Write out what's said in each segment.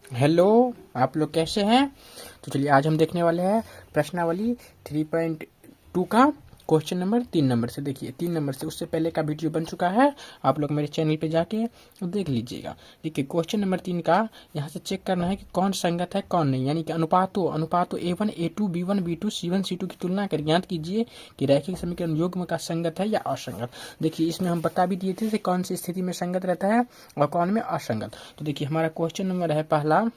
Hello, आप लोग कैसे हैं। तो चलिए आज हम देखने वाले हैं प्रश्नावली 3.2 का क्वेश्चन नंबर 3 नंबर से। देखिए 3 नंबर से उससे पहले का वीडियो बन चुका है, आप लोग मेरे चैनल पे जाके देख लीजिएगा। देखिए क्वेश्चन नंबर 3 का यहाँ से चेक करना है कि कौन संगत है कौन नहीं, यानी कि अनुपातो A1 A2 B1 B2 C1 C2 की तुलना कर ज्ञात कीजिए कि रैखिक समीकरण युग्म का संगत है या असंगत। देखिए इसमें हम बता भी दिए थे कि कौन सी स्थिति में संगत रहता है और कौन में असंगत। तो देखिए हमारा क्वेश्चन नंबर है पहला,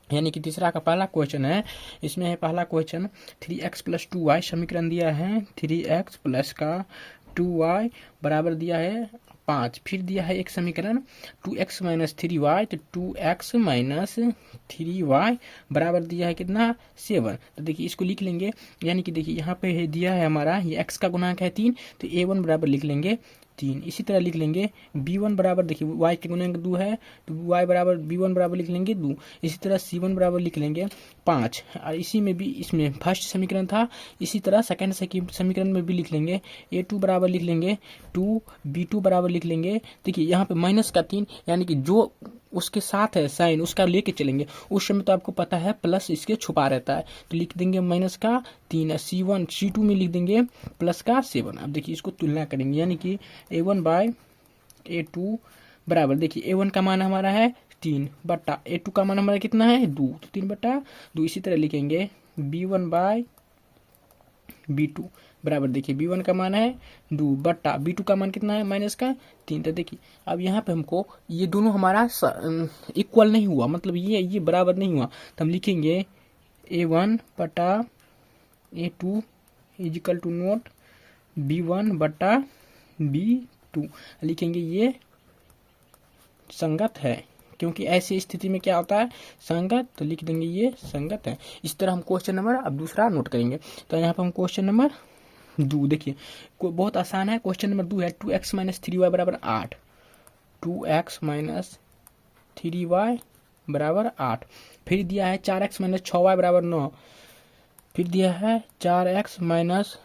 यानी कि तीसरा का पहला क्वेश्चन है। इसमें है पहला क्वेश्चन 3x प्लस 2y समीकरण दिया है 3x प्लस का 2y बराबर दिया है 5। फिर दिया है एक समीकरण 2x माइनस 3y, तो 2x माइनस 3y बराबर दिया है कितना 7। तो देखिए इसको लिख लेंगे, यानी कि देखिए यहाँ पे है दिया है हमारा ये x का गुणांक है 3, तो a1 बराबर लिख लेंगे 3। इसी तरह लिख लेंगे b1 बराबर, देखिए y के गुणांक 2 है तो y बराबर b1 बराबर लिख लेंगे 2। इसी तरह c1 बराबर लिख लेंगे 5। और इसी में भी इसमें फर्स्ट समीकरण था, इसी तरह सेकंड समीकरण में भी लिख लेंगे a2 बराबर लिख लेंगे 2, b2 बराबर लिख लेंगे। देखिए यहाँ पे माइनस का 3, यानी कि जो उसके साथ है साइन उसका लेके चलेंगे। उस समय तो आपको पता है प्लस इसके छुपा रहता है, तो लिख देंगे माइनस का 3। c1 c2 में लिख देंगे प्लस का 7। अब देखिए इसको तुलना करेंगे, यानी कि a1 बाय a2 बराबर, देखिए a1 का मान हमारा है 3 बटा a2 का मान हमारा कितना है 2, तो 3/2। इसी तरह लिखेंगे b1 बाय b2 बराबर, देखिए b1 का मान है 2 बट्टा b2 का मान कितना है माइनस का 3। तो देखिए अब यहाँ पे हमको ये दोनों हमारा इक्वल नहीं हुआ, मतलब ये बराबर नहीं हुआ, तो हम लिखेंगे a1 बटा a2 is equal to not b1 बटा b2। लिखेंगे ये संगत है, क्योंकि ऐसी स्थिति में क्या होता है संगत, तो लिख देंगे ये संगत है। इस तरह हम क्वेश्चन नंबर अब दूसरा नोट करेंगे। तो यहाँ पर हम क्वेश्चन नंबर 2 देखिए बहुत आसान है। क्वेश्चन नंबर 2 है 2x माइनस 3y बराबर 8। 2x माइनस 3y बराबर 8। फिर दिया है 4x माइनस 6y बराबर 9। फिर दिया है 4x माइनस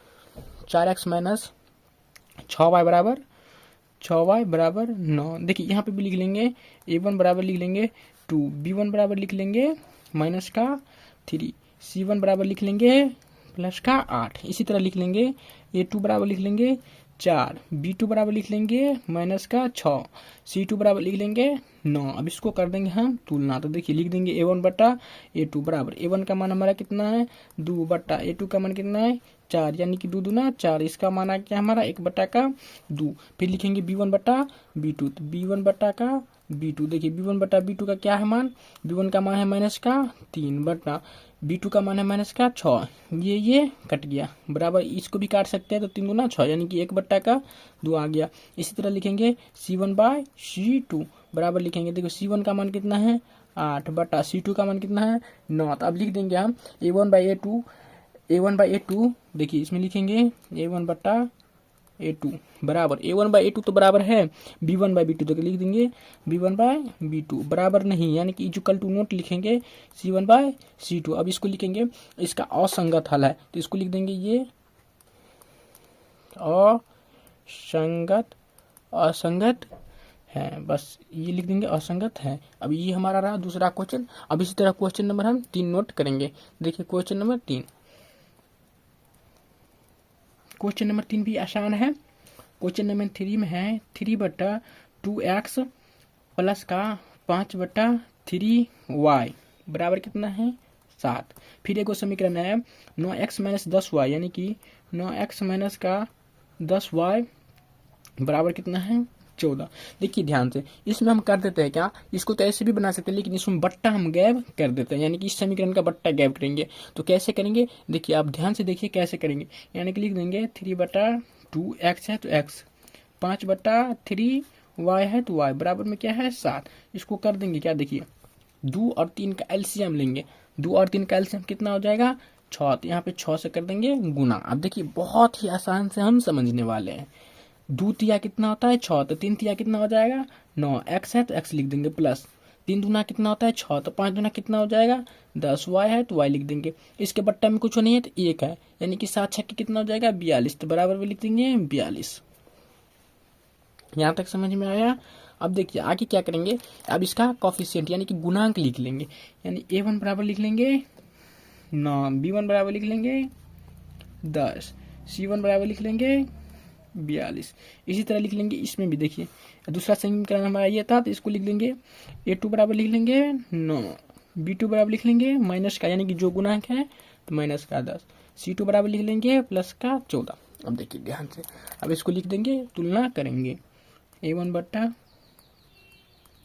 6y बराबर 9। देखिए यहाँ पे भी लिख लेंगे a1 बराबर लिख लेंगे 2, b1 बराबर लिख लेंगे माइनस का 3, c1 बराबर लिख लेंगे प्लस का 8। इसी तरह लिख लेंगे a2 बराबर लिख लेंगे 4, b2 बराबर लिख लेंगे माइनस का 6, c2 बराबर लिख लेंगे 9। अब इसको कर देंगे हम तुलना, तो देखिए लिख देंगे a1 बट्टा a2 बराबर, a1 का मान हमारा कितना है 2 बट्टा a2 का मान कितना है 4, यानी कि 2 दूना 4, इसका मान आ गया हमारा 1 बट्टा का 2। फिर लिखेंगे b1 बट्टा b2, तो b1 बट्टा का b2, देखिए b1 बट्टा b2 का क्या है मान, b1 का मान है माइनस का 3 बट्टा b2 का मान है माइनस का 6। ये कट गया बराबर, इसको भी काट सकते हैं, तो 3 दूना 6, यानी कि 1 बट्टा का 2 आ गया। इसी तरह लिखेंगे c1 बाय c2 बराबर, लिखेंगे देखो c1 का मान कितना है 8 बट्टा c2 का मान कितना है 9। तो अब लिख देंगे हम a1 बाई a2, देखिए इसमें लिखेंगे a1 बट्टा a2 बराबर, a1 बाई a2 तो बराबर है b1 बाई b2, तो लिख देंगे b1 बाय b2 बराबर नहीं, यानी कि इक्वल टू नोट लिखेंगे c1 बाय c2। अब इसको लिखेंगे, इसका असंगत हल है, तो इसको लिख देंगे ये असंगत है, बस ये लिख देंगे असंगत है। अब ये हमारा रहा दूसरा क्वेश्चन। अब इसी तरह क्वेश्चन नंबर हम 3 नोट करेंगे। देखिए क्वेश्चन नंबर 3, क्वेश्चन नंबर 3 भी आसान है। क्वेश्चन नंबर 3 में है 3/2x प्लस का 5/3y बराबर कितना है 7। फिर एक समीकरण है 9x माइनस 10y, यानी कि 9x माइनस का 10y बराबर कितना है 14। देखिए ध्यान से इसमें हम कर देते हैं क्या, इसको तो ऐसे भी बना सकते हैं, लेकिन इसमें बट्टा हम गैप कर देते हैं, यानी कि इस समीकरण का बट्टा गैप करेंगे। तो कैसे करेंगे, देखिए आप ध्यान से देखिए कैसे करेंगे, यानी कि लिख देंगे 3/2x है तो x, 5/3y है तो y बराबर में क्या है 7। इसको कर देंगे क्या, देखिए 2 और 3 का एलसीएम लेंगे, 2 और 3 का एलसीएम कितना हो जाएगा 6, तो यहाँ पे 6 से कर देंगे गुना। अब देखिए बहुत ही आसान से हम समझने वाले हैं। 2 तिया कितना होता है 6, तो 3 तिया कितना हो जाएगा 9, x है तो x लिख देंगे प्लस 3 दूना कितना होता है 6, तो 5 दूना कितना हो जाएगा 10, y है तो y लिख देंगे। इसके बट्टा में कुछ नहीं है तो 1 है, यानी कि 7 छक्के कितना हो जाएगा 42, तो बराबर में लिख देंगे 42। यहाँ तक समझ में आया। अब देखिए आगे क्या करेंगे, अब इसका कॉफिशिएंट यानी कि गुणांक लिख लेंगे, यानी a1 बराबर लिख लेंगे 9, b1 बराबर लिख लेंगे 10, c1 बराबर लिख लेंगे 42। इसी तरह लिख लेंगे इसमें भी। देखिए दूसरा समीकरण हमारा ये था, तो इसको लिख लेंगे a2 बराबर लिख लेंगे 9, b2 बराबर लिख लेंगे माइनस का यानी कि जो गुणांक है तो माइनस का 10, c2 बराबर लिख लेंगे प्लस का 14। अब देखिए ध्यान से, अब इसको लिख देंगे, तुलना करेंगे a1 बट्टा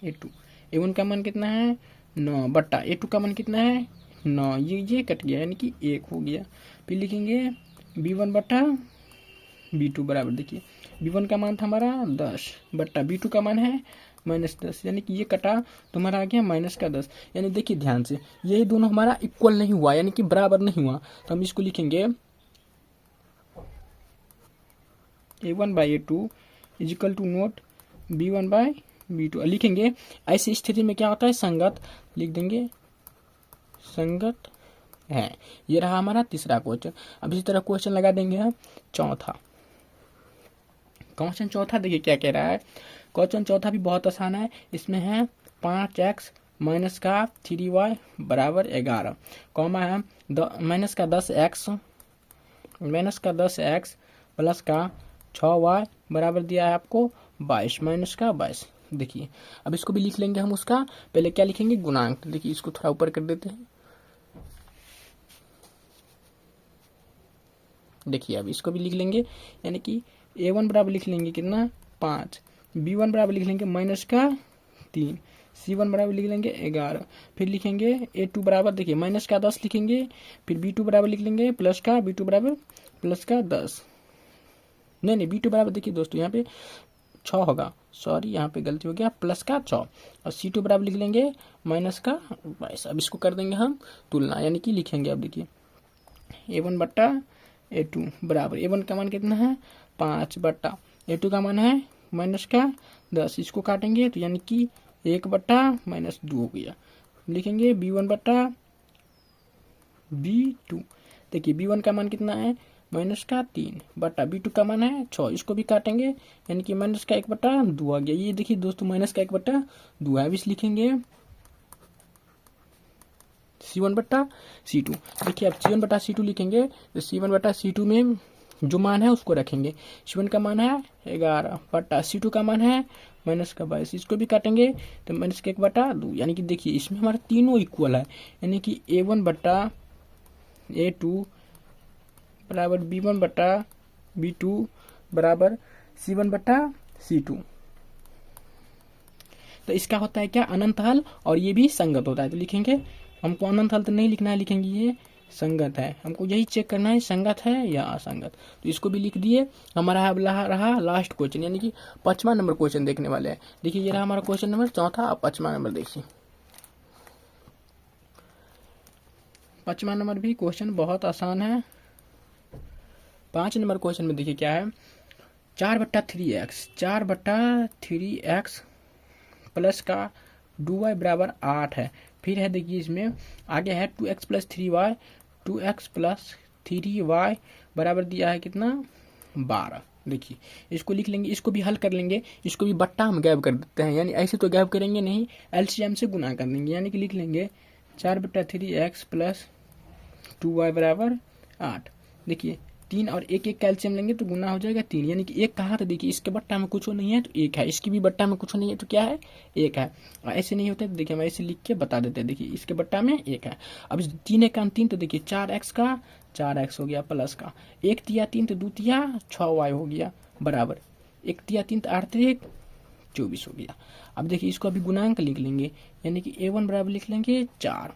a2। a1 का मान कितना है 9 बट्टा a2 का मान कितना है 9, ये कट गया यानी कि 1 हो गया। फिर लिखेंगे b1 बट्टा b2 बराबर, देखिए b1 का मान था हमारा 10 बट्टा b2 का मान है -10, यानी कि ये कटा तो हमारा आ गया माइनस का 10। यानी देखिए ध्यान से, ये दोनों हमारा इक्वल नहीं हुआ यानी कि बराबर नहीं हुआ, तो हम इसको लिखेंगे a1 by a2 is equal to not b1 by b2 लिखेंगे। ऐसी स्थिति में क्या होता है, संगत लिख देंगे, संगत है। ये रहा हमारा तीसरा क्वेश्चन। अब इसी तरह क्वेश्चन लगा देंगे हम चौथा। क्वेश्चन चौथा देखिए क्या कह रहा है, क्वेश्चन चौथा भी बहुत आसान है। इसमें है 5x माइनस का 3y बराबर 11, कॉमा है माइनस का 10x प्लस का 6y बराबर दिया है आपको 22 माइनस का 22। देखिए अब इसको भी लिख लेंगे हम, उसका पहले क्या लिखेंगे गुणांक। देखिए इसको थोड़ा ऊपर कर देते हैं। देखिए अब इसको भी लिख लेंगे, यानी कि a1 बराबर लिख लेंगे कितना 5, b1 बराबर लिख लेंगे माइनस का 3, c1 बराबर लिख लेंगे 11। फिर लिखेंगे a2 बराबर, देखिए माइनस का 10 लिखेंगे, फिर b2 बराबर लिख लेंगे प्लस का, b2 बराबर प्लस का 10, नहीं b2 बराबर देखिए दोस्तों यहाँ पे 6 होगा, सॉरी यहाँ पे गलती हो गया, प्लस का 6, और c2 बराबर लिख लेंगे माइनस का 22। अब इसको कर देंगे हम तुलना, यानी कि लिखेंगे, अब देखिए a1 बट्टा a2 बराबर, a1 का मान कितना है 5 बट्टा a2 का मान है माइनस का 10, इसको काटेंगे तो यानी कि 1 बट्टा माइनस 2 हो गया। लिखेंगे b1 बट्टा b2, देखिए b1 का मान कितना है माइनस का 3 बट्टा b2 का मान है 6, इसको भी काटेंगे यानी कि माइनस का 1 बट्टा 2 आ गया। ये देखिए दोस्तों माइनस का 1 बट्टा 2 है। अब इस लिखेंगे c1 बट्टा c2। देखिए अब c1 बट्टा c2 लिखेंगे तो c1 बट्टा c2 में जो मान है उसको रखेंगे। c1 का मान है 11 बट्टा c2 का मान है माइनस का 22, इसको भी काटेंगे तो माइनस का 1 बट्टा 2, यानी कि देखिए इसमें हमारा तीनों इक्वल है, यानी कि a1 बट्टा a2 बराबर b1 बट्टा b2 बराबर c1 बट्टा c2। तो इसका होता है क्या अनंत हल, और ये भी संगत होता है। तो लिखेंगे, हमको अनंत हल तो नहीं लिखना है, लिखेंगे ये संगत है। हमको यही चेक करना है संगत है या असंगत, तो इसको भी लिख दिए। हमारा अब रहा लास्ट क्वेश्चन, यानी कि 5वां नंबर क्वेश्चन देखने वाले हैं। देखिए ये रहा हमारा क्वेश्चन नंबर चौथा। अब 5वां नंबर देखिए। 5वां नंबर भी क्वेश्चन बहुत आसान है। 5 नंबर क्वेश्चन में देखिए क्या है, 4/3x प्लस का 2y बराबर 8 है। फिर है देखिए इसमें आगे है 2x plus 3y, 2x plus 3y बराबर दिया है कितना 12। देखिए इसको लिख लेंगे, इसको भी हल कर लेंगे, इसको भी बट्टा हम गैप कर देते हैं, यानी ऐसे तो गैप करेंगे नहीं, एलसीएम से गुना कर देंगे, यानी कि लिख लेंगे 4/3x प्लस 2y बराबर 8। देखिए 3 और 1 कैल्शियम लेंगे तो गुना हो जाएगा 3, यानी कि 1 कहा, तो देखिए इसके बट्टा में कुछ नहीं है तो 1 है, इसकी भी बट्टा में कुछ नहीं है तो क्या है 1 है। और ऐसे नहीं होता तो देखिए हम ऐसे लिख के बता देते हैं। देखिए इसके बट्टा में 1 है। अब 3 1 3, तो देखिए 4x का 4x हो गया प्लस का 1 तिया 3 तो 2 तिया 6y हो गया बराबर 1 तिया 3 तो 8 3 24 हो गया। अब देखिए इसको अभी गुणांक लिख लेंगे, यानी कि a1 बराबर लिख लेंगे 4,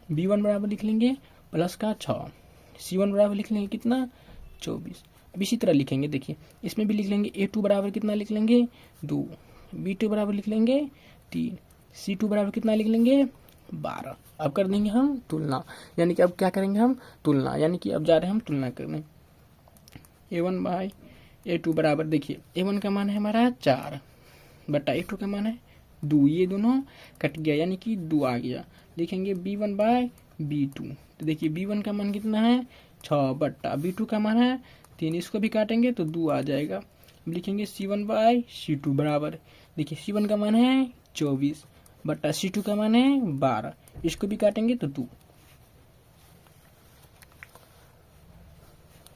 b1 बराबर लिख लेंगे प्लस का 6, c1 बराबर लिख लेंगे कितना 24। अब इसी तरह लिखेंगे, देखिए इसमें भी लिख लेंगे a2 बराबर कितना लिख लेंगे 2, b2 बराबर लिख लेंगे 3, c2 बराबर कितना लिख लेंगे 12। अब कर देंगे हम तुलना, यानी कि अब क्या करेंगे हम तुलना, यानी कि अब जा रहे हैं हम तुलना करने। a1 बाई a2 बराबर, देखिए a1 का मान है हमारा 4 बटा a2 का मान है 2, ये दोनों कट गया यानी कि 2 आ गया। लिखेंगे b1 बाई b2, तो देखिए b1 का मान कितना है 6 बट्टा b2 का मान है 3, इसको भी काटेंगे तो 2 आ जाएगा। लिखेंगे c1 बाई c2 बराबर, देखिए C1 का मान है 24 बटा C2 का मान है 12, इसको भी काटेंगे तो 2।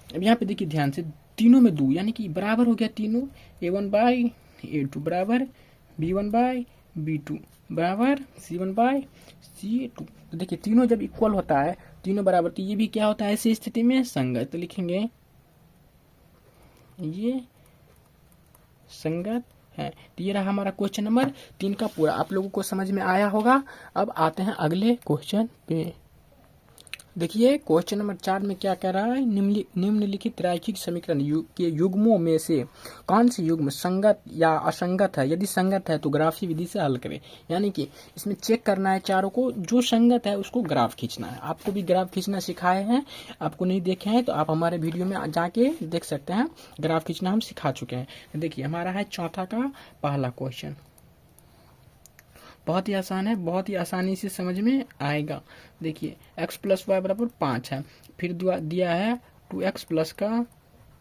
अब यहाँ पे देखिए ध्यान से, तीनों में 2 यानी कि बराबर हो गया तीनों, A1 बाई A2 बराबर B1 बाई B2 बराबर C1 बाई C2। तो देखिए तीनों जब इक्वल होता है, तीनों बराबर, तो ये भी क्या होता है ऐसी स्थिति में संगत। तो लिखेंगे ये संगत है। तो ये रहा हमारा क्वेश्चन नंबर 3 का पूरा। आप लोगों को समझ में आया होगा। अब आते हैं अगले क्वेश्चन पे। देखिए क्वेश्चन नंबर 4 में क्या कह रहा है, निम्नलिखित रैखिक समीकरण के युग्मों में से कौन सी युग्म संगत या असंगत है, यदि संगत है तो ग्राफी विधि से हल करें। यानी कि इसमें चेक करना है चारों को, जो संगत है उसको ग्राफ खींचना है। आपको भी ग्राफ खींचना सिखाए हैं, आपको नहीं देखे हैं तो आप हमारे वीडियो में जाके देख सकते हैं, ग्राफ खींचना हम सिखा चुके हैं। देखिए हमारा है चौथा का पहला क्वेश्चन, बहुत ही आसान है, बहुत ही आसानी से समझ में आएगा। देखिए x प्लस वाई बराबर 5 है, फिर दिया है 2x प्लस का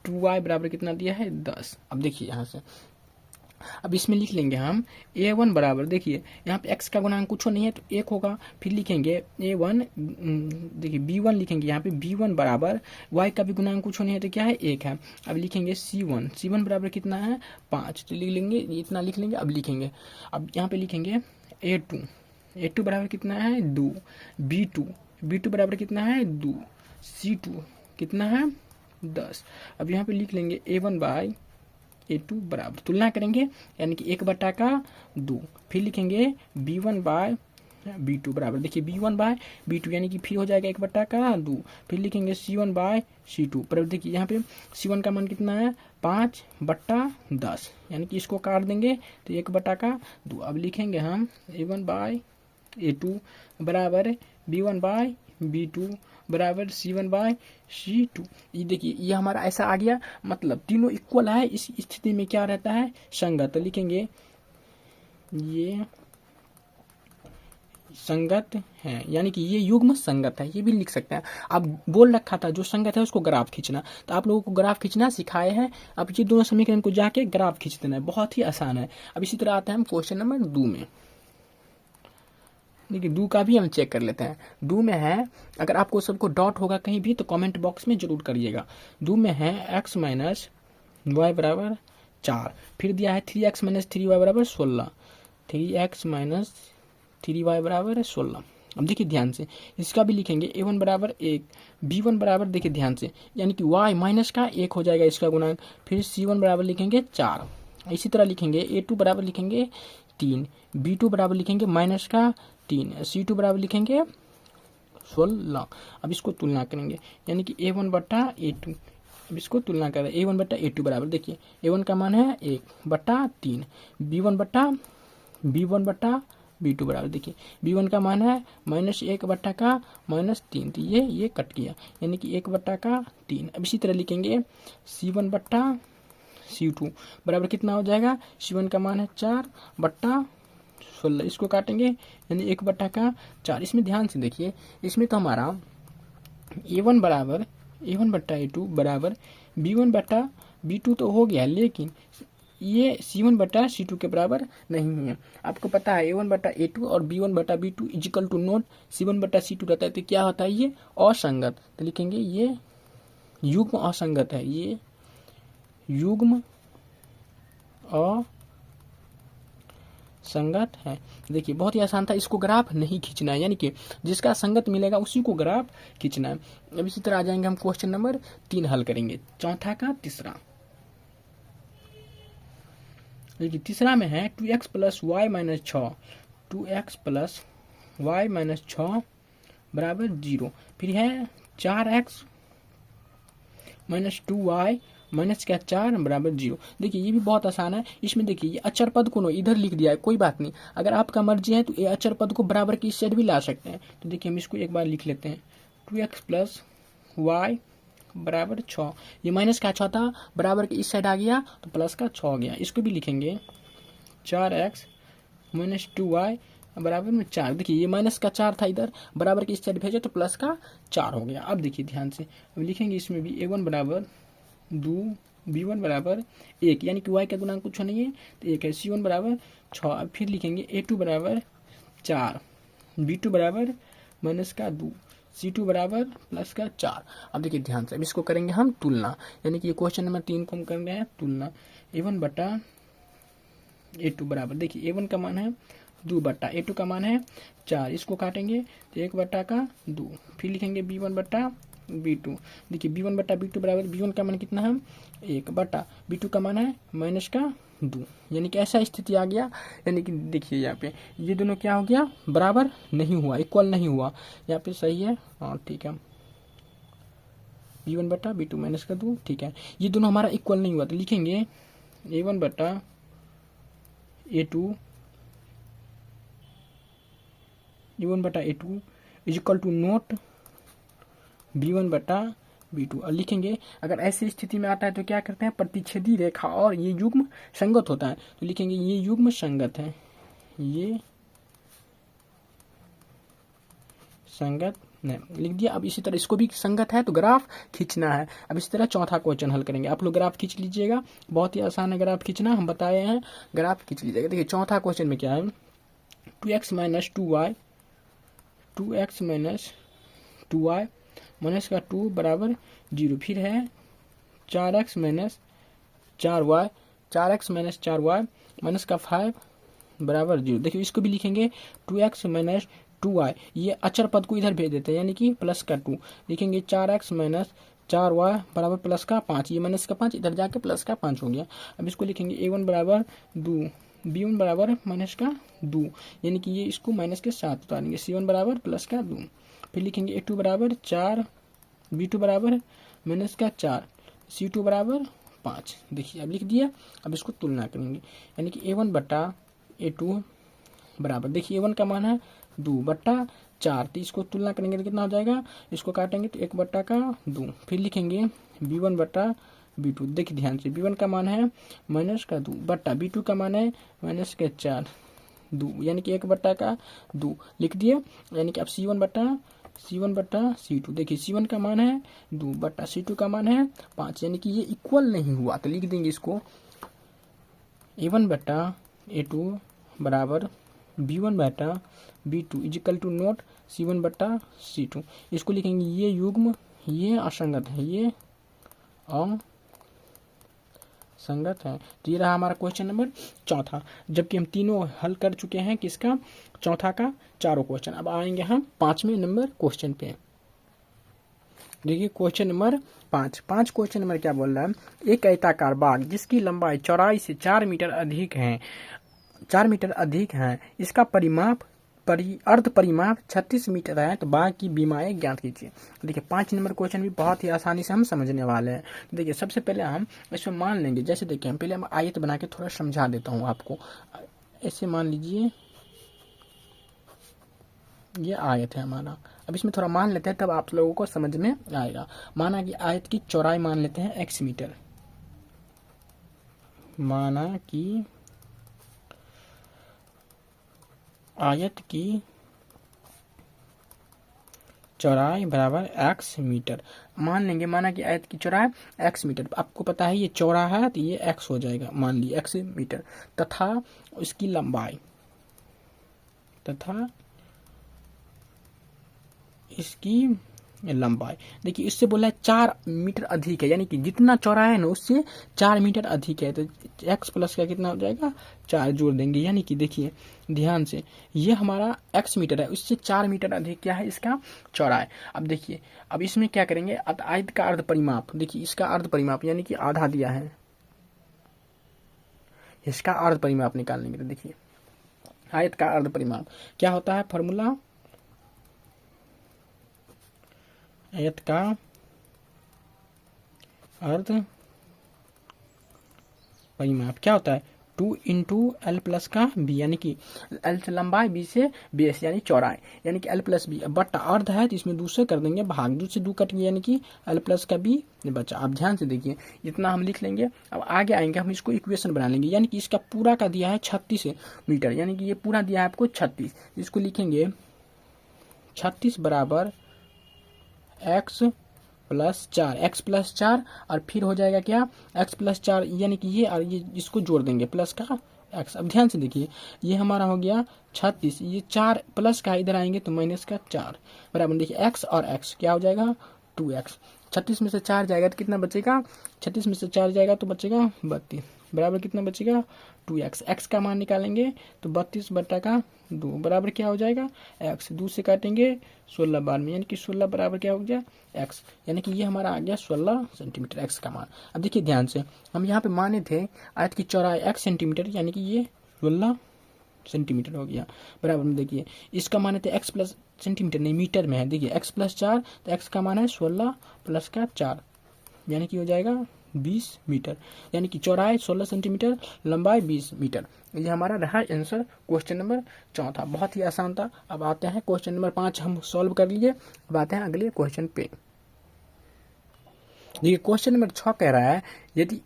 2y बराबर कितना दिया है 10। अब देखिए यहाँ से, अब इसमें लिख लेंगे हम a1 बराबर, देखिए यहाँ पे x का गुणांक कुछ नहीं है तो 1 होगा, फिर लिखेंगे a1, देखिए b1 लिखेंगे यहाँ पे, b1 बराबर y का भी गुणांक कुछ नहीं है तो क्या है 1 है। अब लिखेंगे c1 बराबर कितना है 5, तो लिख लेंगे, इतना लिख लेंगे। अब लिखेंगे, अब यहाँ पे लिखेंगे a2 बराबर कितना है 2, b2 बराबर कितना है 2, c2 कितना है 10। अब यहाँ पे लिख लेंगे a1 बाई a2 बराबर, तुलना करेंगे यानी कि 1/2, फिर लिखेंगे b1 बाय b2 बराबर, देखिए b1 बाय b2 यानी कि फिर हो जाएगा 1/2, फिर लिखेंगे c1 बाय c2 बराबर। देखिए यहाँ पे c1 का मान कितना है 5/10, यानी कि इसको काट देंगे तो 1/2। अब लिखेंगे हम a1 बाय a2 बराबर b1 बाय b2 बराबर c1 बाय c2। ये देखिए ये हमारा ऐसा आ गया, मतलब तीनों इक्वल है, इस स्थिति में क्या रहता है संगत। तो लिखेंगे ये संगत है, यानी कि ये युग्म संगत है, ये भी लिख सकते हैं। अब बोल रखा था जो संगत है उसको ग्राफ खींचना, तो आप लोगों को ग्राफ खींचना सिखाए हैं। अब ये दोनों समीकरण को जाके ग्राफ खींच देना है, बहुत ही आसान है। अब इसी तरह आते हैं हम क्वेश्चन नंबर 2 में। देखिए 2 का भी हम चेक कर लेते हैं। 2 में है, अगर आपको सबको डॉट होगा कहीं भी तो कमेंट बॉक्स में जरूर करिएगा। 2 में है x माइनस वाई बराबर 4, फिर दिया है 3x माइनस 3y बराबर 16, 3x माइनस 3y बराबर 16। अब देखिए ध्यान से, इसका भी लिखेंगे a1 बराबर 1, b1 बराबर, देखिए ध्यान से, यानी कि y माइनस का 1 हो जाएगा इसका गुणांक, फिर c1 बराबर लिखेंगे 4। इसी तरह लिखेंगे a2 बराबर लिखेंगे 3, b2 बराबर लिखेंगे माइनस का 3, c2 बराबर लिखेंगे 16। अब इसको तुलना करेंगे, यानी कि a1 बटा a2, अब इसको तुलना करें a1 बटा a2 बराबर, देखिए a1 का मान है 1/3, b1 बटा b2 बराबर, देखिए b1 का मान है -1/-3, तो ये कट गया, यानी कि 1/3। अब इसी तरह लिखेंगे c1 बटा c2 बराबर कितना हो जाएगा, c1 का मान है 4/16, इसको काटेंगे यानी 1/4। इसमें ध्यान से देखिए, इसमें तो हमारा a1 बटा a2 बराबर b1 बटा b2 तो हो गया, लेकिन ये c1 बटा c2 के बराबर नहीं है। आपको पता है a1 बटा a2 और b1 बटा b2 is equal to note c1 बटा c2 रहता है, तो क्या होता है ये असंगत। तो लिखेंगे ये युग्म असंगत है, ये युग्म असंगत है। देखिए बहुत ही आसान था, इसको ग्राफ नहीं खींचना है, यानी कि जिसका संगत मिलेगा उसी को ग्राफ खींचना है। अब इसी तरह आ जाएंगे हम क्वेश्चन नंबर 3 हल करेंगे, चौथा का तीसरा। देखिए तीसरा में है 2x plus y minus 6, 2x plus y minus 6 बराबर 0, फिर है 4x माइनस 2y माइनस क्या 4 बराबर 0। देखिए ये भी बहुत आसान है। इसमें देखिए ये अचर पद को इधर लिख दिया है, कोई बात नहीं, अगर आपका मर्जी है तो ये अचर पद को बराबर की इस साइड भी ला सकते हैं। तो देखिए हम इसको एक बार लिख लेते हैं, 2x प्लस वाई बराबर 6, ये माइनस का 6 था, बराबर के इस साइड आ गया तो प्लस का 6 हो गया। इसको भी लिखेंगे 4x माइनस 2y बराबर में 4, देखिए ये माइनस का 4 था, इधर बराबर के इस साइड भेजे तो प्लस का 4 हो गया। अब देखिए ध्यान से, अब लिखेंगे इसमें भी a1 बराबर 2 b1 बराबर 1 यानी कि y का गुणांक कुछ नहीं है तो 1 है। c1 बराबर 6। अब फिर लिखेंगे a2 बराबर 4, b2 बराबर -2, c2 बराबर +4। अब देखिए ध्यान से, अब इसको करेंगे हम तुलना, यानी कि ये क्वेश्चन नंबर 3 को हम कर रहे हैं तुलना। a1 बटा a2 बराबर, देखिए a1 का मान है 2 बटा a2 का मान है 4, इसको काटेंगे तो 1 बटा का 2। फिर लिखेंगे b1 बटा b2, देखिए b1 बटा b2 बराबर, b1 का मान कितना है 1 बटा b2 का मान है -2, यानी कि ऐसा स्थिति आ गया। यानी कि देखिए यहाँ पे ये दोनों क्या हो गया, बराबर नहीं हुआ, इक्वल नहीं हुआ। यहाँ पे सही है, हाँ ठीक है, b1 बटा b2 -2, ठीक है। ये दोनों हमारा इक्वल नहीं हुआ तो लिखेंगे a1 बटा a2 is equal to not b1 बटा b2। और लिखेंगे अगर ऐसी स्थिति में आता है तो क्या करते हैं, प्रतिच्छेदी रेखा और ये युग्म संगत होता है तो लिखेंगे ये युग्म संगत है, ये संगत नहीं लिख दिया। अब इसी तरह इसको भी संगत है तो ग्राफ खींचना है। अब इसी तरह चौथा क्वेश्चन हल करेंगे, आप लोग ग्राफ खींच लीजिएगा, बहुत ही आसान है ग्राफ खींचना, हम बताए हैं, ग्राफ खींच लीजिएगा। देखिए चौथा क्वेश्चन में क्या है, 2x - 2y -2 बराबर 0। फिर है 4x - 4y -5 बराबर 0। देखिए इसको भी लिखेंगे 2x - 2y, ये अचर पद को इधर भेज देते हैं यानी कि +2, लिखेंगे 4x - 4y बराबर +5, ये -5 इधर जाके +5 हो गया। अब इसको लिखेंगे a1 बराबर 2, b1 बराबर -2, यानी कि ये इसको -7 उतारेंगे, c1 बराबर +2। फिर लिखेंगे a2 बराबर 4, b2 बराबर -4, c2 बराबर 5। देखिए अब लिख दिया। अब इसको तुलना करेंगे, यानी कि a1 बटा a2 बराबर, देखिए a1 का मान है 2 बटा 4, तो इसको तुलना करेंगे तो कितना हो जाएगा, इसको काटेंगे तो 1 बटा का 2। फिर लिखेंगे b1 बटा b2, देखिए ध्यान से, b1 का मान है -2 बटा b2 का मान है -4, 2 यानी कि 1 बटा का 2 लिख दिए। यानी कि अब c1 बटा c2, देखिए c1 का मान है 2 बटा c2 का मान है 5, यानी कि ये इक्वल नहीं हुआ तो लिख देंगे इसको a1 बटा a2 बराबर b1 बटा b2 is equal to note c1 बटा c2। इसको लिखेंगे ये युग्म, ये असंगत है, ये असंगत है। तो ये रहा हमारा क्वेश्चन नंबर चौथा, जबकि हम तीनों हल कर चुके हैं किसका, चौथा का चारों क्वेश्चन। अब आएंगे हम 5वें नंबर क्वेश्चन पे। देखिए क्वेश्चन नंबर 5 क्वेश्चन नंबर क्या बोल रहा है, एक आयताकार बाग जिसकी लंबाई चौड़ाई से 4 मीटर अधिक है, इसका अर्ध परिमाप 36 मीटर है, तो बाग की बीमाएं ज्ञात कीजिए। देखिए 5 नंबर क्वेश्चन भी बहुत ही आसानी से हम समझने वाले हैं। देखिए सबसे पहले हम इसमें मान लेंगे, जैसे देखिए हम पहले हम आयत बना के थोड़ा समझा देता हूँ आपको। ऐसे मान लीजिए ये आयत है हमारा, अब इसमें थोड़ा मान लेते हैं तब आप लोगों को समझ में आएगा। माना कि आयत की चौड़ाई मान लेते हैं x मीटर, माना कि आयत की चौड़ाई बराबर x मीटर मान लेंगे। माना कि आयत की चौड़ाई x मीटर, आपको पता है ये चौड़ा है तो ये x हो जाएगा, मान लीजिए x मीटर, तथा इसकी लंबाई देखिए इससे बोला है 4 मीटर अधिक है, यानी कि जितना चौड़ा है ना उससे 4 मीटर अधिक है, तो x प्लस का कितना हो जाएगा 4 जोड़ देंगे। यानी कि देखिए ध्यान से, ये हमारा x मीटर है, उससे 4 मीटर अधिक क्या है इसका चौड़ाई। अब देखिए अब इसमें क्या करेंगे, आयत का अर्ध परिमाप, देखिए इसका अर्ध परिमाप यानी कि आधा दिया है, इसका अर्ध परिमाप निकालेंगे। तो देखिए आयत का अर्ध परिमाप क्या होता है, फॉर्मूला आयत का अर्ध परिमाप क्या होता है 2 इंटू एल प्लस का बी, यानी कि एल से लंबाई, बी से बेस यानी चौड़ाई, यानी कि एल प्लस बी। बट अर्ध है तो इसमें 2 से कर देंगे भाग, 2 से 2 कट गया यानी कि एल प्लस का बी बचा। आप ध्यान से देखिए इतना हम लिख लेंगे। अब आगे आएंगे हम इसको इक्वेशन बना लेंगे, यानी कि इसका पूरा का दिया है 36 मीटर, यानी कि ये पूरा दिया है आपको 36, इसको लिखेंगे 36 बराबर x प्लस 4, x प्लस 4 और फिर हो जाएगा क्या, x प्लस 4 यानी कि ये और ये इसको जोड़ देंगे प्लस का x। अब ध्यान से देखिए ये हमारा हो गया 36, ये 4 प्लस का इधर आएंगे तो माइनस का 4 बराबर देखिए x और x क्या हो जाएगा 2x। 36 में से 4 जाएगा तो कितना बचेगा, 36 में से 4 जाएगा तो बचेगा 32 बराबर कितना बचेगा 2x। x का मान निकालेंगे तो 32 बटा का 2 बराबर क्या हो जाएगा x। 2 से काटेंगे 16 बार में यानी कि 16 बराबर क्या हो गया x, यानी कि ये हमारा आ गया 16 सेंटीमीटर x का मान। अब देखिए ध्यान से हम यहाँ पे माने थे आयत की चौड़ाई x सेंटीमीटर यानी कि ये 16 सेंटीमीटर हो गया बराबर में। देखिए इसका मान थे x प्लस सेंटीमीटर नहीं मीटर में है, देखिए x प्लस 4 तो x का मान है 16 प्लस का 4 यानी कि हो जाएगा 20 मीटर, यानी कि चौड़ाई 16 सेंटीमीटर लंबाई 20 मीटर। ये हमारा रहा आंसर क्वेश्चन नंबर 4। बहुत ही आसान था। अब आते हैं क्वेश्चन नंबर 5 हम सॉल्व कर लिए। अब आते हैं अगले क्वेश्चन पे। देखिए क्वेश्चन नंबर 6 कह रहा है यदि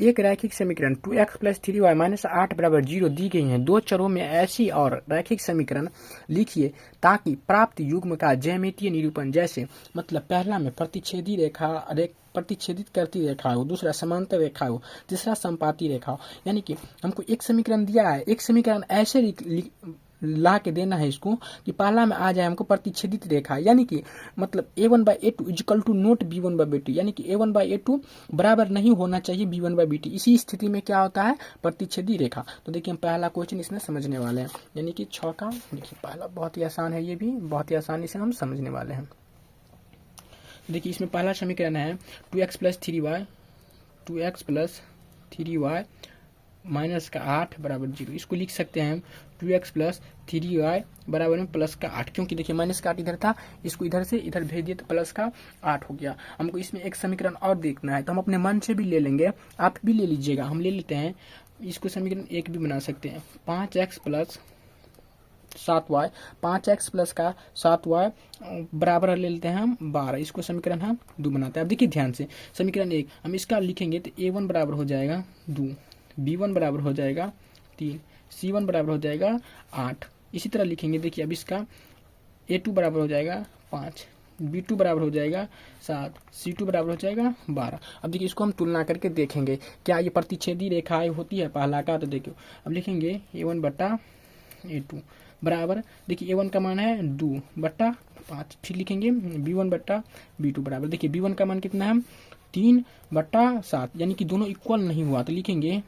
एक रैखिक समीकरण 2x प्लस 3y माइनस 8 बराबर 0 दी गई है, दो चरों में ऐसी और रैखिक समीकरण लिखिए ताकि प्राप्त युग्म का ज्यामितीय निरूपण, जैसे मतलब पहला में प्रतिच्छेदी रेखा प्रतिच्छेदित करती रेखा हो, दूसरा समांतर रेखा हो, तीसरा संपाती रेखा हो। यानी कि हमको एक समीकरण दिया है, एक समीकरण ऐसे ला के देना है इसको कि पहला में आ जाए हमको प्रतिच्छेदित रेखा, यानी कि मतलब a1/a2 equal to note b1/b2, यानी कि a1/a2 बराबर नहीं होना चाहिए b1/b2। इसी स्थिति में क्या होता है प्रतिच्छेदी रेखा। तो देखिए हम पहला क्वेश्चन इसमें समझने वाले हैं, यानी कि 6 का। देखिए पहला बहुत ही आसान है, ये भी बहुत ही आसानी से हम समझने वाले हैं। देखिए इसमें पहला समीकरण है 2x प्लस 3y माइनस का 8 बराबर 0। इसको लिख सकते हैं हम 2x प्लस 3y बराबर में प्लस का 8, क्योंकि देखिए माइनस का 8 इधर था, इसको इधर से इधर भेज दिए तो प्लस का 8 हो गया। हमको इसमें एक समीकरण और देखना है तो हम अपने मन से भी ले लेंगे, आप भी ले लीजिएगा। हम ले लेते हैं इसको समीकरण 1 भी बना सकते हैं 5x plus 7y, 5x plus का 7y बराबर ले लेते हैं हम 12। इसको समीकरण हम 2 बनाते हैं। अब देखिए ध्यान से समीकरण 1 हम इसका लिखेंगे तो a1 बराबर हो जाएगा 2, b1 बराबर हो जाएगा 3, c1 बराबर हो जाएगा 8। इसी तरह लिखेंगे देखिए अब इसका a2 बराबर हो जाएगा 5, b2 बराबर हो जाएगा 7, c2 बराबर हो जाएगा 12। अब देखिए इसको हम तुलना करके देखेंगे क्या ये प्रतिच्छेदी रेखाएं होती है पहला का। तो देखियो अब लिखेंगे a1 बटा a2 बराबर, देखिए a1 का मान है 2 बटा 5, फिर लिखेंगे b1 बटा b2 बराबर, देखिए b1 का मान कितना है 3 बटा 7, यानी कि दोनों इक्वल नहीं हुआ तो लिखेंगे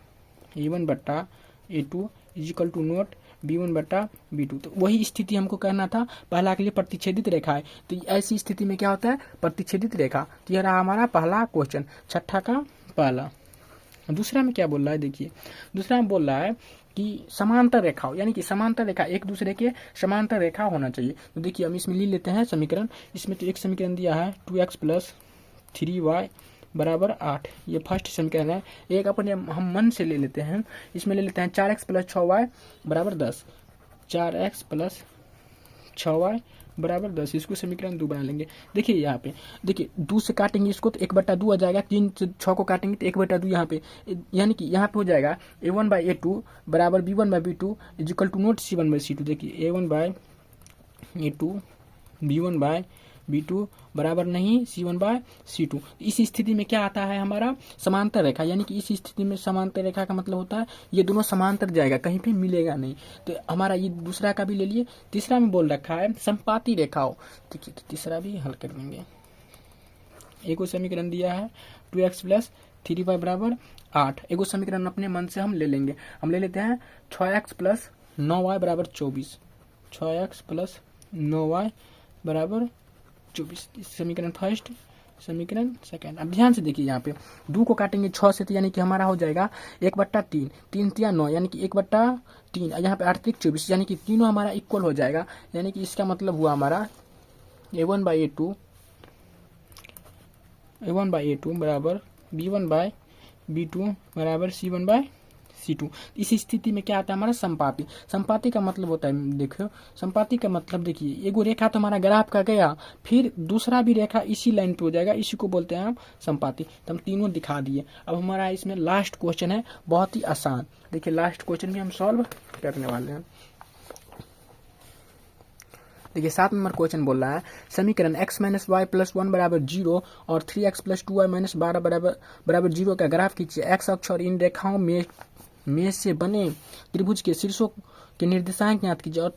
a1 बटा a2 is equal to not b1 बटा b2। तो वही स्थिति हमको करना था पहला के लिए प्रतिच्छेदित रेखा है, तो ऐसी स्थिति में क्या होता है प्रतिच्छेदित रेखा। तो यह रहा हमारा पहला क्वेश्चन, 6 का पहला। दूसरा में क्या बोल रहा है, देखिए दूसरा में बोल रहा है कि समांतर रेखा हो, यानी कि समांतर रेखा एक दूसरे के समांतर रेखा होना चाहिए। तो देखिए हम इसमें ले लेते हैं समीकरण। इसमें तो एक समीकरण दिया है 2x प्लस 3y बराबर 8, ये फर्स्ट समीकरण है। एक अपने हम मन से ले लेते हैं, इसमें ले लेते हैं 4x प्लस 6y बराबर 10, 4x प्लस 6y बराबर 10। इसको समीकरण 2 बना लेंगे। देखिए यहाँ पे देखिए 2 से काटेंगे इसको तो 1/2 आ जाएगा, 3 से 6 को काटेंगे तो 1/2 यहाँ पे, यानी कि यहाँ पे हो जाएगा a1/a2 बराबर b1/b2 is equal to note c1/c2। देखिए a1/a2 b1/b2 बराबर नहीं c1/c2। इस स्थिति में क्या आता है हमारा समांतर रेखा, यानी कि इस स्थिति में समांतर रेखा का मतलब होता है ये दोनों समांतर जाएगा, कहीं पे मिलेगा नहीं। तो हमारा ये दूसरा का भी ले लिए। तीसरा में बोल रखा है संपाती रेखा हो, देखिए तो तीसरा भी हल कर देंगे। एक समीकरण दिया है 2x प्लस 3y बराबर 8, एगो समीकरण अपने मन से हम ले लेंगे। हम ले लेते हैं 6x प्लस 9y बराबर 24, 6x प्लस 9y बराबर 24। समीकरण फर्स्ट, समीकरण सेकंड। अब ध्यान से देखिए यहाँ पे 2 को काटेंगे 6 से तो यानी कि हमारा हो जाएगा 1/3, 3 3 9 यानी कि 1/3, यहाँ पे 8 3 24 यानी कि तीनों हमारा इक्वल हो जाएगा। यानी कि इसका मतलब हुआ हमारा a1/a2 बराबर b1/b2 बराबर c1/c2। इस स्थिति में क्या आता है हमारा संपाती। संपाती का मतलब होता है, देखो संपाती का मतलब देखिए एगो रेखा तो हमारा ग्राफ का गया, फिर दूसरा भी रेखा इसी लाइन पे हो जाएगा, इसी को बोलते हैं हम संपाती। तो हम तीनों दिखा दिए। अब हमारा इसमें लास्ट क्वेश्चन है बहुत ही आसान। देखिए लास्ट क्वेश्चन भी हम सॉल्व करने वाले हैं। देखिए 7 नंबर क्वेश्चन बोल रहा है समीकरण x माइनस वाई प्लस 1 बराबर 0 और 3x प्लस 2y माइनस 12 बराबर 0 का ग्राफ खींचिए। x अक्ष और इन रेखाओं में से बने त्रिभुज के शीर्षों के निर्देशांक ज्ञात कीजिए और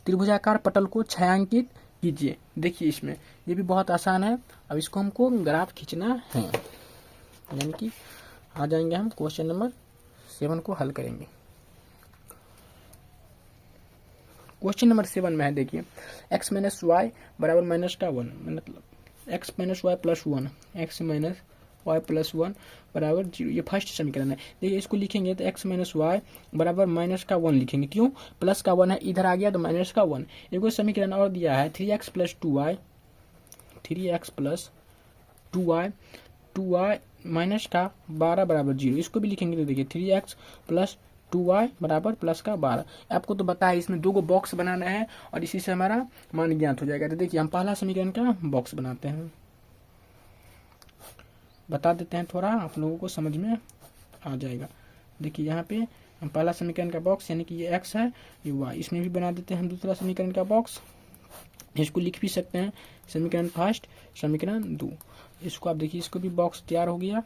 त्रिभुजाकार पटल को छायांकित कीजिए। देखिए इसमें ये भी बहुत आसान है। अब इसको हमको ग्राफ खींचना है, यानी कि आ जाएंगे हम क्वेश्चन नंबर 7 को हल करेंगे। क्वेश्चन नंबर 7 में है, देखिए x माइनस वाई बराबर माइनस का 1, मतलब x minus y plus 1, x minus y plus 1 बराबर 0, ये फर्स्ट समीकरण है। देखिए इसको लिखेंगे तो x माइनस वाई बराबर माइनस का 1 लिखेंगे, क्यों? प्लस का 1 है, इधर आ गया तो माइनस का 1। एक समीकरण और दिया है 3x plus 2y, 3x plus 2y minus का 12 बराबर 0, इसको भी लिखेंगे तो देखिए 3x प्लस 2y बराबर प्लस का 12। आपको तो पता है इसमें 2 को बॉक्स बनाना है और इसी से हमारा मान ज्ञात हो जाएगा। तो देखिए हम पहला समीकरण का बॉक्स बनाते हैं, बता देते हैं, थोड़ा आप लोगों को समझ में आ जाएगा। देखिए यहाँ पे हम पहला समीकरण का बॉक्स, यानी कि ये x है, ये y, इसमें भी बना देते हैं हम दूसरा समीकरण का बॉक्स। इसको लिख भी सकते हैं समीकरण फर्स्ट, समीकरण 2। इसको आप देखिए, इसको भी बॉक्स तैयार हो गया।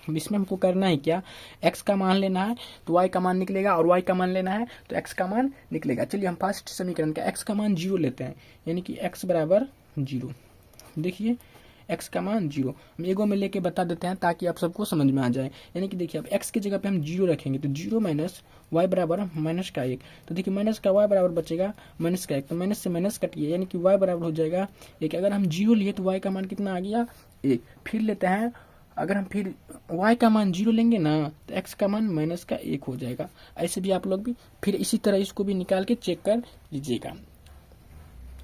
अब इसमें हमको करना है क्या, x का मान लेना है तो y का मान निकलेगा, और y का मान लेना है तो x का मान निकलेगा। चलिए हम फर्स्ट समीकरण का x का मान 0 लेते हैं, यानी कि x बराबर 0। देखिए x का मान 0 हम एगो में लेके बता देते हैं ताकि आप सबको समझ में आ जाए। यानी कि देखिए अब x की जगह पे हम 0 रखेंगे तो 0 माइनस y बराबर माइनस का 1। तो देखिए माइनस का y बराबर बचेगा माइनस का 1, तो माइनस से माइनस कटिए, यानी कि y बराबर हो जाएगा 1। अगर हम 0 लिए तो y का मान कितना आ गया 1। फिर लेते हैं, अगर हम फिर y का मान 0 लेंगे ना तो x का मान माइनस का 1 हो जाएगा। ऐसे भी आप लोग भी फिर इसी तरह इसको भी निकाल के चेक कर लीजिएगा।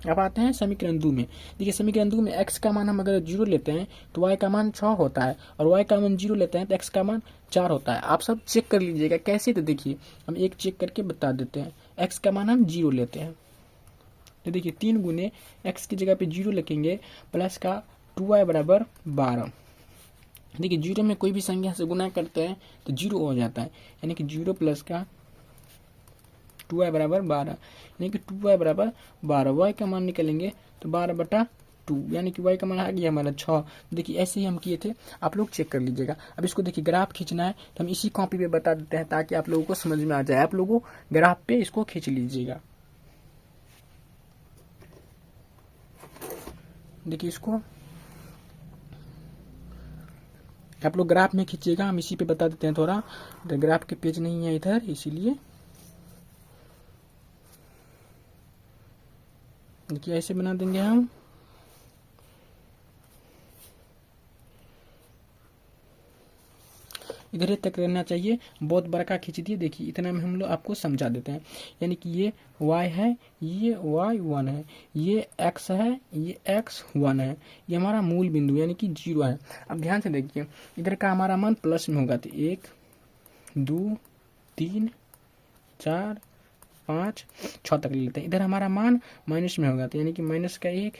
अब आते हैं समीकरण 2 में। देखिए समीकरण 2 में x का मान हम अगर 0 लेते हैं तो y का मान 6 होता है, और y का मान 0 लेते हैं तो x का मान 4 होता है। आप सब चेक कर लीजिएगा कैसे, तो देखिए हम एक चेक करके बता देते हैं। x का मान हम 0 लेते हैं तो देखिए 3 गुने x की जगह पे 0 लिखेंगे प्लस का 2y बराबर 12। देखिए 0 में कोई भी संख्या से गुना करते हैं तो 0 हो जाता है, यानी कि 0 प्लस का 2y बराबर 12, यानी कि 2y बराबर 12। y का मान निकलेंगे तो 12/2, यानी कि y का मान आ गया हमारा 6। देखिए ऐसे ही हम किए थे, आप लोग चेक कर लीजिएगा। अब इसको देखिए ग्राफ खींचना है तो हम इसी कॉपी पे बता देते हैं ताकि आप लोगों को समझ में आ जाए। आप लोगों ग्राफ पे इसको खींच लीजिएगा। देखिए इसको आप लोग ग्राफ में खींचिएगा, हम इसी पे बता देते हैं थोड़ा, तो ग्राफ के पेज नहीं है इधर, इसीलिए देखिए ऐसे बना देंगे हम। इधर तक रहना चाहिए, बहुत बड़ा का खींच दिए। देखिए इतना में हम लोग आपको समझा देते हैं, यानी कि ये y है, ये y 1 है, ये x है, ये x 1 है, ये हमारा मूल बिंदु यानी कि 0 है। अब ध्यान से देखिए इधर का हमारा मान प्लस में होगा तो 1 2 3 4 5 6 तक ले लेते हैं। इधर हमारा मान माइनस में होगा तो यानी कि माइनस का 1,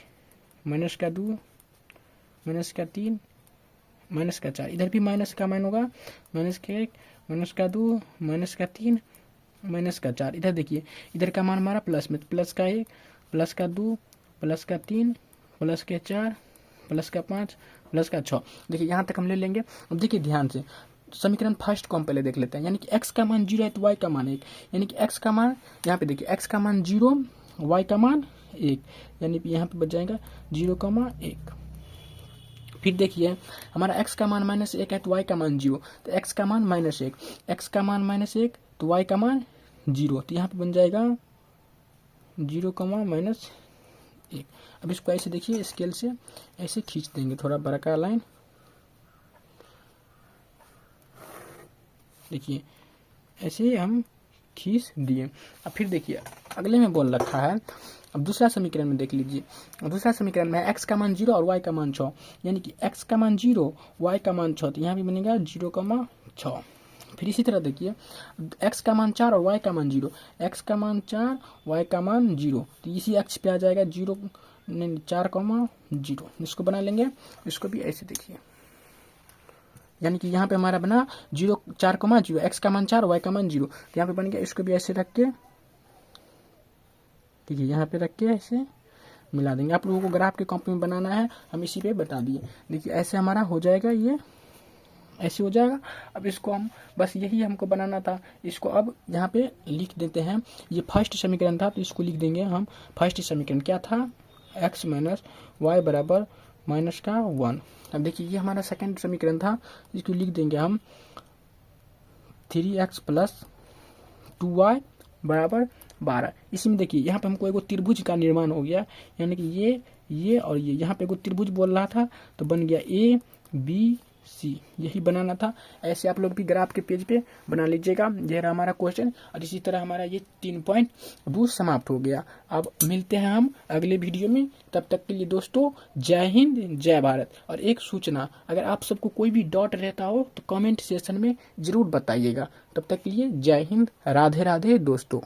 माइनस का 2, माइनस का 3, माइनस का 4। इधर भी माइनस का मान होगा, माइनस का 1, माइनस का 2, माइनस का 3, माइनस का 4। इधर देखिए इधर का मान हमारा प्लस में, प्लस का 1, प्लस का 2, प्लस का 3, प्लस का 4, प्लस का 5, प्लस का 6। देखिए यहाँ तक हम ले लेंगे। अब देखिए ध्यान से समीकरण फर्स्ट को हम पहले देख लेते हैं, यानी कि x का मान 0 है तो y का मान 1, यानी कि x का मान यहाँ पे देखिए x का मान 0, y का मान 1, यानी कि यहाँ पे बच जाएगा 0,1। फिर देखिए हमारा x का मान -1 है तो y का मान 0, तो x का मान -1, x का मान -1 तो y का मान 0, तो यहाँ पे बन जाएगा 0,-1। अब इसको ऐसे देखिए स्केल से ऐसे खींच देंगे थोड़ा बड़ा का लाइन। देखिए ऐसे हम खींच दिए। अब फिर देखिए अगले में बोल रखा है, अब दूसरा समीकरण में देख लीजिए। दूसरा समीकरण में x का मान 0 और y का मान 6, यानी कि x का मान 0, y का मान 6, तो यहाँ भी बनेगा 0,6। फिर इसी तरह देखिए x का मान 4 और y का मान 0, x का मान 4, y का मान 0, तो इसी अक्ष पे आ जाएगा 4,0। इसको बना लेंगे, इसको भी ऐसे देखिए, यानी कि यहाँ पे हमारा बना 0 4,0, x का मान 4, y का मान 0, तो यहाँ पे बन गया। इसको भी ऐसे रख के ठीक है, यहाँ पे रख के ऐसे मिला देंगे। आप लोगों को ग्राफ के कॉपी में बनाना है, हम इसी पे बता दिए। देखिए ऐसे हमारा हो जाएगा, ये ऐसे हो जाएगा। अब इसको हम बस यही हमको बनाना था, इसको अब यहाँ पे लिख देते हैं। ये फर्स्ट समीकरण था तो इसको लिख देंगे हम। फर्स्ट समीकरण क्या था, x माइनस वाई बराबर माइनस का 1। अब देखिए ये हमारा सेकंड समीकरण था, इसको लिख देंगे हम 3x प्लस 2y बराबर 12। इसमें देखिए यहाँ पे हमको एगो त्रिभुज का निर्माण हो गया, यानी कि ये और ये यहाँ पे एगो त्रिभुज बोल रहा था तो बन गया ABC, यही बनाना था। ऐसे आप लोग भी ग्राफ के पेज पे बना लीजिएगा। यह रहा हमारा क्वेश्चन, और इसी तरह हमारा ये 3.2 समाप्त हो गया। अब मिलते हैं हम अगले वीडियो में, तब तक के लिए दोस्तों जय हिंद जय भारत। और एक सूचना, अगर आप सबको कोई भी डाउट रहता हो तो कमेंट सेक्शन में जरूर बताइएगा। तब तक के लिए जय हिंद, राधे राधे दोस्तों।